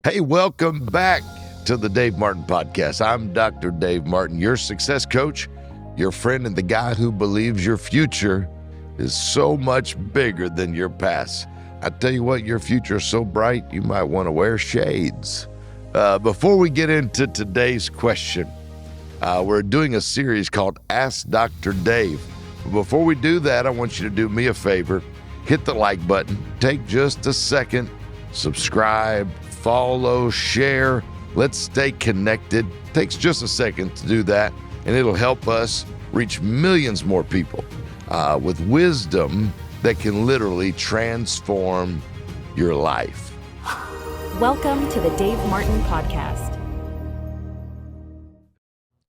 Hey, welcome back to the Dave Martin Podcast. I'm Dr. Dave Martin, your success coach, your friend, and the guy who believes your future is so much bigger than your past. I tell you what, your future is so bright, you might want to wear shades. Before we get into today's question, we're doing a series called Ask Dr. Dave. Before we do that, I want you to do me a favor. Hit the like button. Take just a second. Subscribe, follow, share. Let's stay connected. Takes just a second to do that, and it'll help us reach millions more people with wisdom that can literally transform your life. Welcome to the Dave Martin Podcast.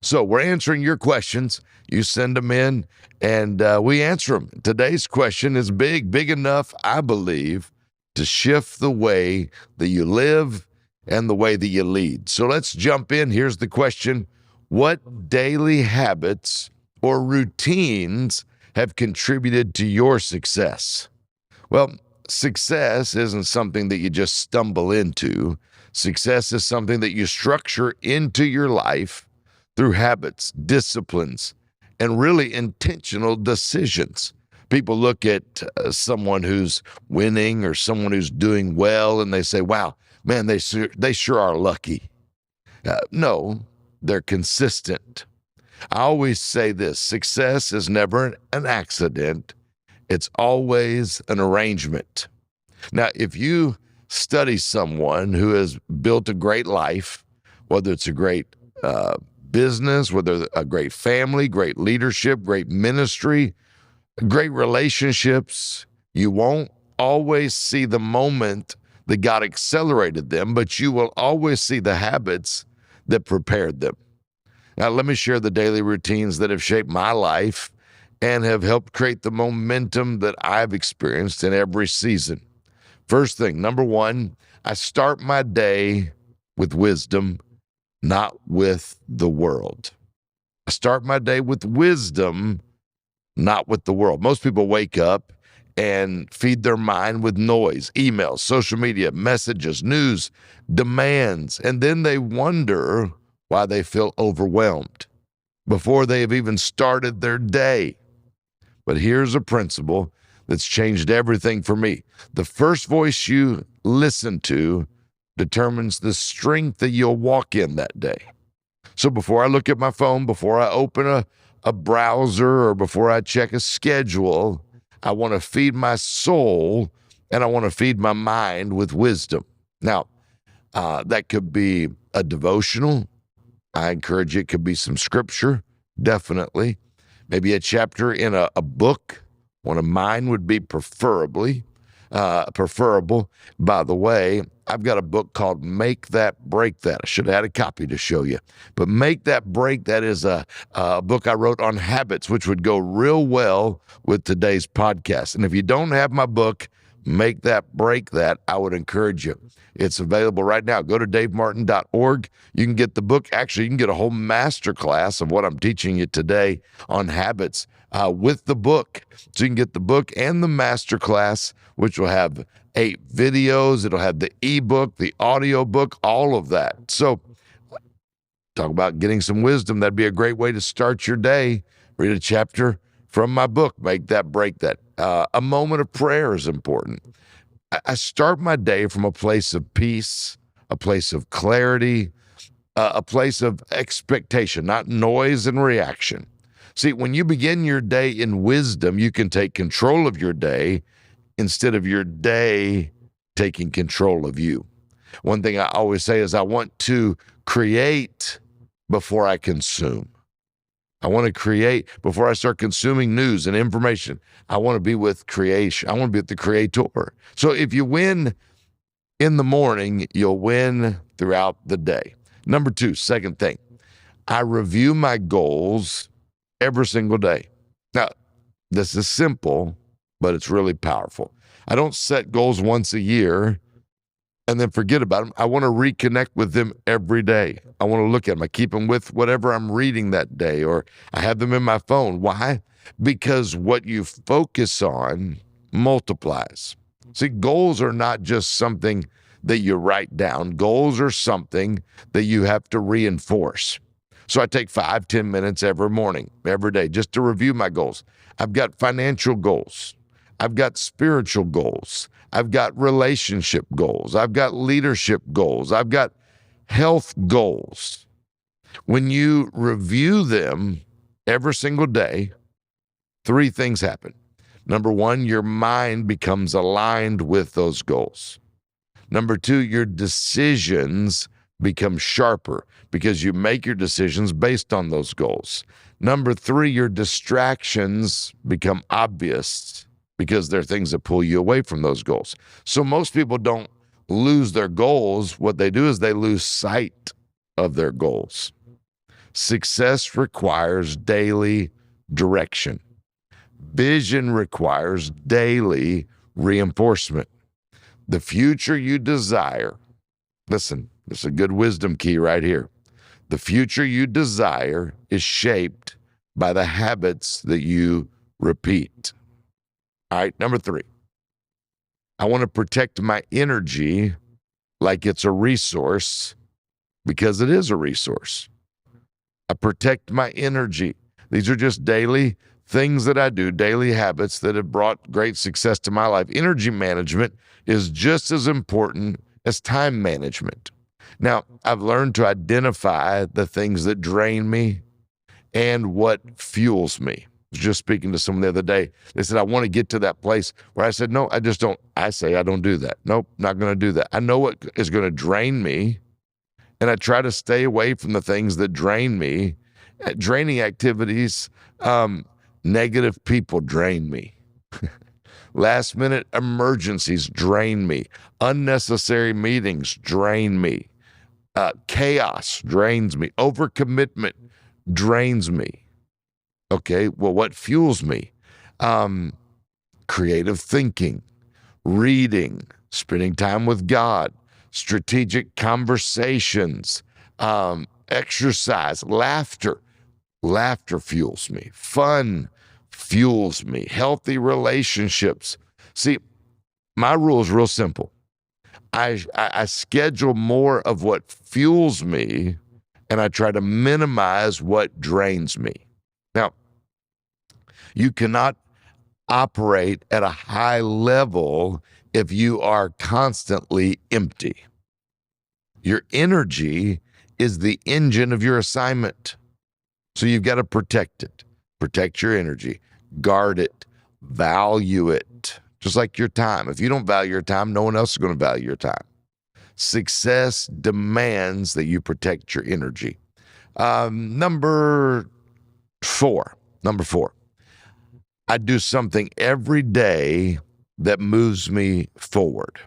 So we're answering your questions. You send them in, and we answer them. Today's question is big enough, I believe, to shift the way that you live and the way that you lead. So let's jump in. Here's the question. What daily habits or routines have contributed to your success? Well, success isn't something that you just stumble into. Success is something that you structure into your life through habits, disciplines, and really intentional decisions. People look at someone who's winning or someone who's doing well, and they say, wow, man, they sure are lucky. No, they're consistent. I always say this, success is never an accident. It's always an arrangement. Now, if you study someone who has built a great life, whether it's a great business, whether a great family, great leadership, great ministry, great relationships, you won't always see the moment that God accelerated them, but you will always see the habits that prepared them. Now, let me share the daily routines that have shaped my life and have helped create the momentum that I've experienced in every season. First thing, number one, I start my day with wisdom, not with the world. I start my day with wisdom, not with the world. Most people wake up and feed their mind with noise, emails, social media, messages, news, demands, and then they wonder why they feel overwhelmed before they have even started their day. But here's a principle that's changed everything for me. The first voice you listen to determines the strength that you'll walk in that day. So before I look at my phone, before I open a browser, or before I check a schedule, I want to feed my soul and I want to feed my mind with wisdom. Now, that could be a devotional. I encourage you, it could be some scripture, definitely. Maybe a chapter in a book. One of mine would be preferable. By the way, I've got a book called Make That, Break That. I should have had a copy to show you. But Make That, Break That is a book I wrote on habits, which would go real well with today's podcast. And if you don't have my book, Make That, Break That, I would encourage you. It's available right now. Go to drdavemartin.org. You can get the book. Actually, you can get a whole masterclass of what I'm teaching you today on habits with the book. So you can get the book and the masterclass, which will have 8 videos. It'll have the ebook, the audio book, all of that. So talk about getting some wisdom. That'd be a great way to start your day. Read a chapter from my book, Make That, Break That. A moment of prayer is important. I start my day from a place of peace, a place of clarity, a place of expectation, not noise and reaction. See, when you begin your day in wisdom, you can take control of your day instead of your day taking control of you. One thing I always say is I want to create before I consume. I want to create before I start consuming news and information. I want to be with creation. I want to be with the Creator. So if you win in the morning, you'll win throughout the day. Number 2, second thing, I review my goals every single day. Now, this is simple, but it's really powerful. I don't set goals once a year and then forget about them. I want to reconnect with them every day. I want to look at them. I keep them with whatever I'm reading that day, or I have them in my phone. Why? Because what you focus on multiplies. See, goals are not just something that you write down. Goals are something that you have to reinforce. So I take 5-10 minutes every morning, every day, just to review my goals. I've got financial goals. I've got spiritual goals. I've got relationship goals. I've got leadership goals. I've got health goals. When you review them every single day, 3 things happen. Number 1, your mind becomes aligned with those goals. Number 2, your decisions become sharper because you make your decisions based on those goals. Number 3, your distractions become obvious because they're things that pull you away from those goals. So most people don't lose their goals. What they do is they lose sight of their goals. Success requires daily direction. Vision requires daily reinforcement. The future you desire, listen, this is a good wisdom key right here. The future you desire is shaped by the habits that you repeat. All right, number 3, I want to protect my energy like it's a resource because it is a resource. I protect my energy. These are just daily things that I do, daily habits that have brought great success to my life. Energy management is just as important as time management. Now, I've learned to identify the things that drain me and what fuels me. I was just speaking to someone the other day. They said, I want to get to that place where I said, no, I just don't. I say, I don't do that. Nope, not going to do that. I know what is going to drain me, and I try to stay away from the things that drain me. Draining activities, negative people drain me. Last minute emergencies drain me. Unnecessary meetings drain me. Chaos drains me. Overcommitment drains me. Okay, well, what fuels me? Creative thinking, reading, spending time with God, strategic conversations, exercise, laughter. Laughter fuels me. Fun fuels me. Healthy relationships. See, my rule is real simple. I schedule more of what fuels me, and I try to minimize what drains me. Now, you cannot operate at a high level if you are constantly empty. Your energy is the engine of your assignment. So you've got to protect it. Protect your energy. Guard it. Value it. Just like your time. If you don't value your time, no one else is going to value your time. Success demands that you protect your energy. Number four. I do something every day that moves me forward,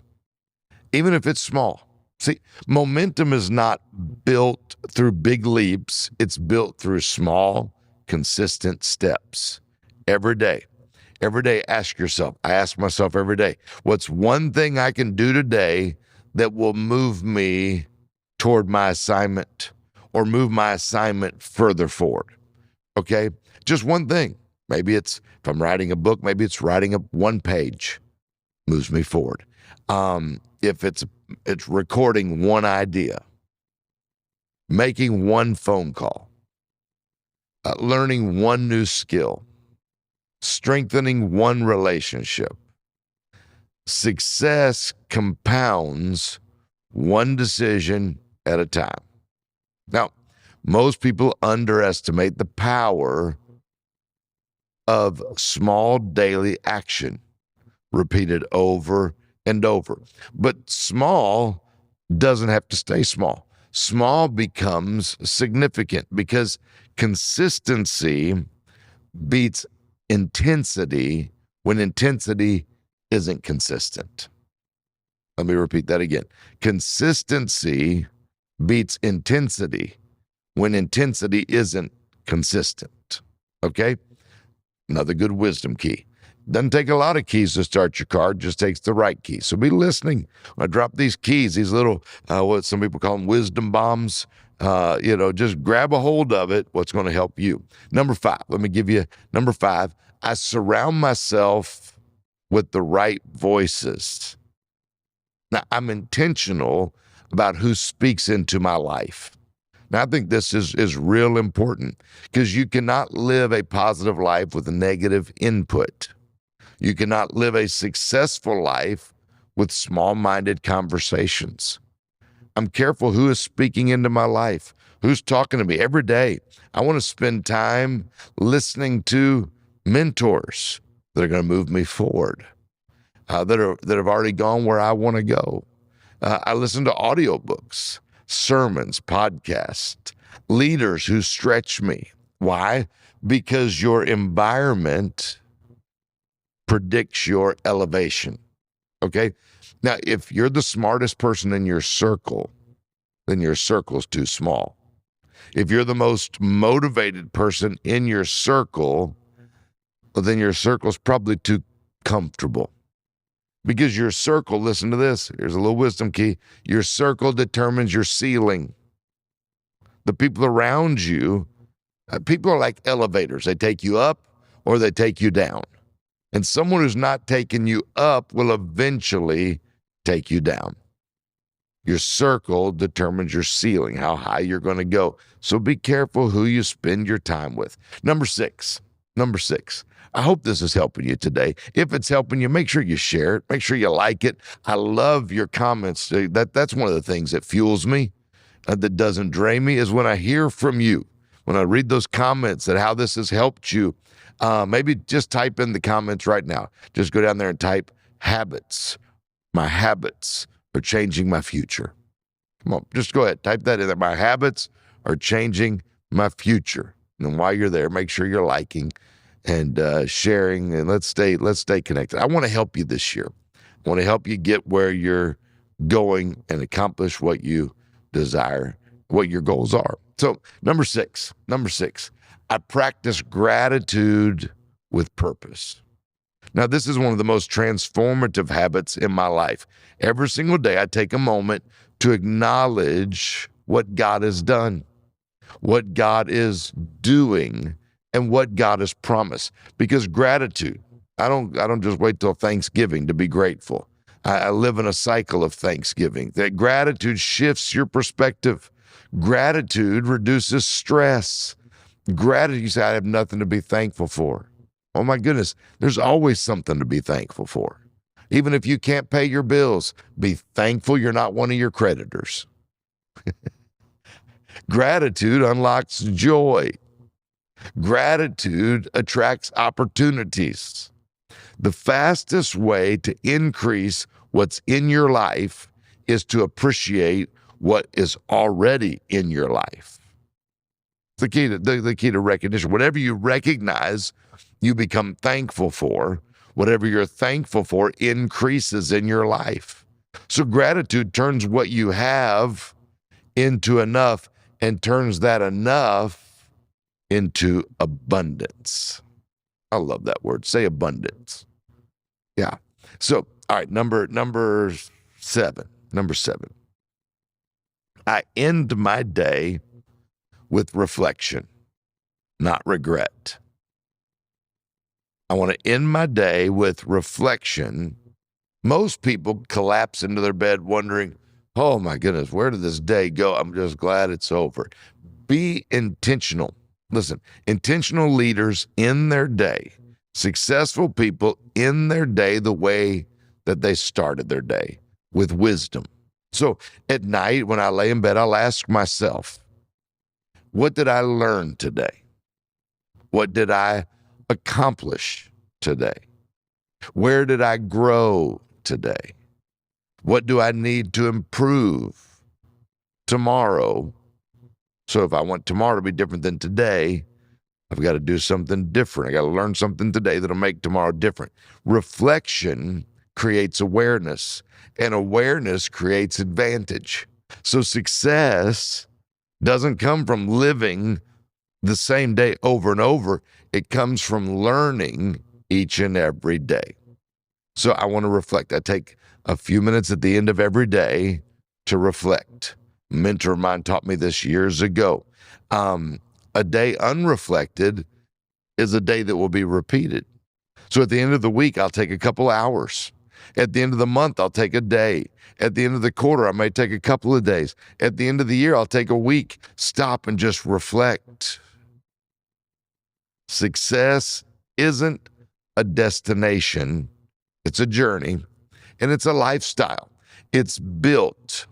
even if it's small. See, momentum is not built through big leaps. It's built through small, consistent steps. Every day, ask yourself, I ask myself every day, what's one thing I can do today that will move me toward my assignment or move my assignment further forward? Okay, just one thing. Maybe it's, if I'm writing a book, maybe it's writing up one page, moves me forward. If it's recording one idea, making one phone call, learning one new skill, strengthening one relationship. Success compounds one decision at a time. Now, most people underestimate the power of small daily action repeated over and over. But small doesn't have to stay small. Small becomes significant because consistency beats intensity when intensity isn't consistent. Let me repeat that again. Consistency beats intensity when intensity isn't consistent. Okay? Another good wisdom key. Doesn't take a lot of keys to start your car, it just takes the right key. So be listening. When I drop these keys, these little, what some people call them wisdom bombs, just grab a hold of it, what's going to help you. Number 5, let me give you number 5. I surround myself with the right voices. Now, I'm intentional about who speaks into my life. Now, I think this is real important because you cannot live a positive life with negative input. You cannot live a successful life with small-minded conversations. I'm careful who is speaking into my life, who's talking to me every day. I want to spend time listening to mentors that are going to move me forward, that have already gone where I want to go. I listen to audiobooks, sermons, podcasts, leaders who stretch me. Why? Because your environment predicts your elevation. Okay? Now, if you're the smartest person in your circle, then your circle's too small. If you're the most motivated person in your circle, well, then your circle's probably too comfortable. Because your circle, listen to this, here's a little wisdom key, your circle determines your ceiling. The people around you, people are like elevators. They take you up or they take you down. And someone who's not taking you up will eventually take you down. Your circle determines your ceiling, how high you're going to go. So be careful who you spend your time with. Number six. I hope this is helping you today. If it's helping you, make sure you share it. Make sure you like it. I love your comments. That's one of the things that fuels me, that doesn't drain me, is when I hear from you. When I read those comments that how this has helped you, maybe just type in the comments right now. Just go down there and type habits. My habits are changing my future. Come on, just go ahead. Type that in there. My habits are changing my future. And then while you're there, make sure you're liking and sharing, and let's stay connected. I want to help you this year. I want to help you get where you're going and accomplish what you desire, what your goals are. So number six, I practice gratitude with purpose. Now, this is one of the most transformative habits in my life. Every single day, I take a moment to acknowledge what God has done, what God is doing, and what God has promised. Because gratitude, I don't just wait till Thanksgiving to be grateful. I live in a cycle of Thanksgiving. That gratitude shifts your perspective. Gratitude reduces stress. Gratitude, you say, I have nothing to be thankful for. Oh my goodness, there's always something to be thankful for. Even if you can't pay your bills, be thankful you're not one of your creditors. Gratitude unlocks joy. Gratitude attracts opportunities. The fastest way to increase what's in your life is to appreciate what is already in your life. The key to recognition. Whatever you recognize, you become thankful for. Whatever you're thankful for increases in your life. So gratitude turns what you have into enough and turns that enough into abundance. I love that word. Say abundance. Yeah. So, all right, number seven. I end my day with reflection, not regret. I want to end my day with reflection. Most people collapse into their bed wondering, oh my goodness, where did this day go? I'm just glad it's over. Be intentional. Listen, intentional leaders in their day, successful people in their day the way that they started their day, with wisdom. So at night when I lay in bed, I'll ask myself, what did I learn today? What did I accomplish today? Where did I grow today? What do I need to improve tomorrow? So if I want tomorrow to be different than today, I've got to do something different. I got to learn something today that'll make tomorrow different. Reflection creates awareness, and awareness creates advantage. So success doesn't come from living the same day over and over. It comes from learning each and every day. So I want to reflect. I take a few minutes at the end of every day to reflect. A mentor of mine taught me this years ago. A day unreflected is a day that will be repeated. So at the end of the week, I'll take a couple hours At the end of the month, I'll take a day. At the end of the quarter, I may take a couple of days. At the end of the year, I'll take a week. Stop and just reflect. Success isn't a destination, it's a journey, and it's a lifestyle. It's built.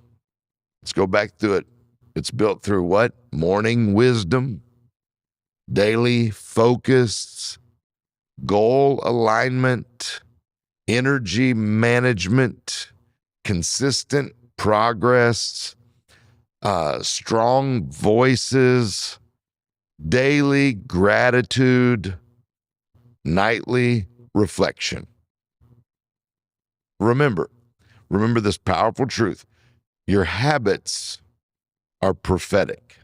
Let's go back through it. It's built through what? Morning wisdom, daily focus, goal alignment, energy management, consistent progress, strong voices, daily gratitude, nightly reflection. Remember this powerful truth. Your habits are prophetic.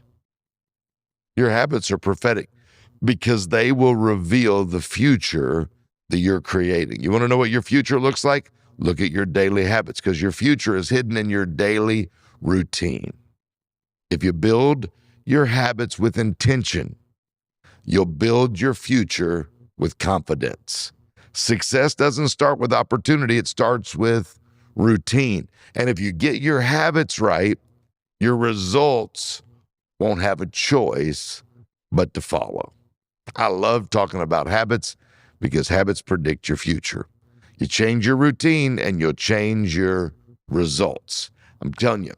Your habits are prophetic because they will reveal the future that you're creating. You want to know what your future looks like? Look at your daily habits, because your future is hidden in your daily routine. If you build your habits with intention, you'll build your future with confidence. Success doesn't start with opportunity, it starts with routine. And if you get your habits right, your results won't have a choice but to follow. I love talking about habits because habits predict your future. You change your routine and you'll change your results. I'm telling you,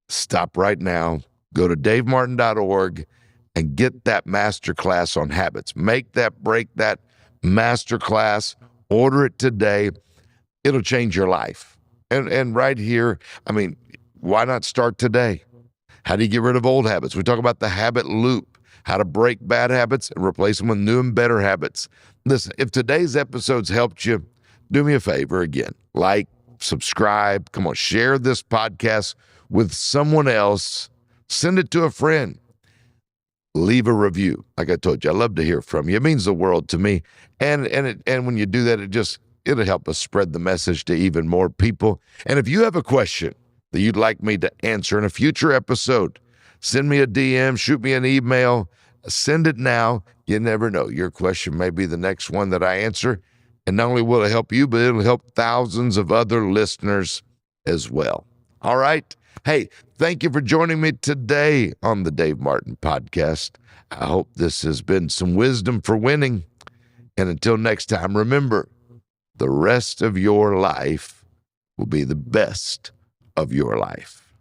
stop right now, go to drdavemartin.org and get that masterclass on habits. Make that, break that masterclass, order it today. It'll change your life. And right here, I mean, why not start today? How do you get rid of old habits? We talk about the habit loop, how to break bad habits and replace them with new and better habits. Listen, if today's episode's helped you, do me a favor again. Like, subscribe. Come on, share this podcast with someone else. Send it to a friend. Leave a review. Like I told you, I love to hear from you. It means the world to me. And when you do that, it'll help us spread the message to even more people. And if you have a question that you'd like me to answer in a future episode, send me a DM, shoot me an email, send it now. You never know. Your question may be the next one that I answer. And not only will it help you, but it'll help thousands of other listeners as well. All right. Hey, thank you for joining me today on the Dave Martin Podcast. I hope this has been some wisdom for winning. And until next time, remember, the rest of your life will be the best of your life.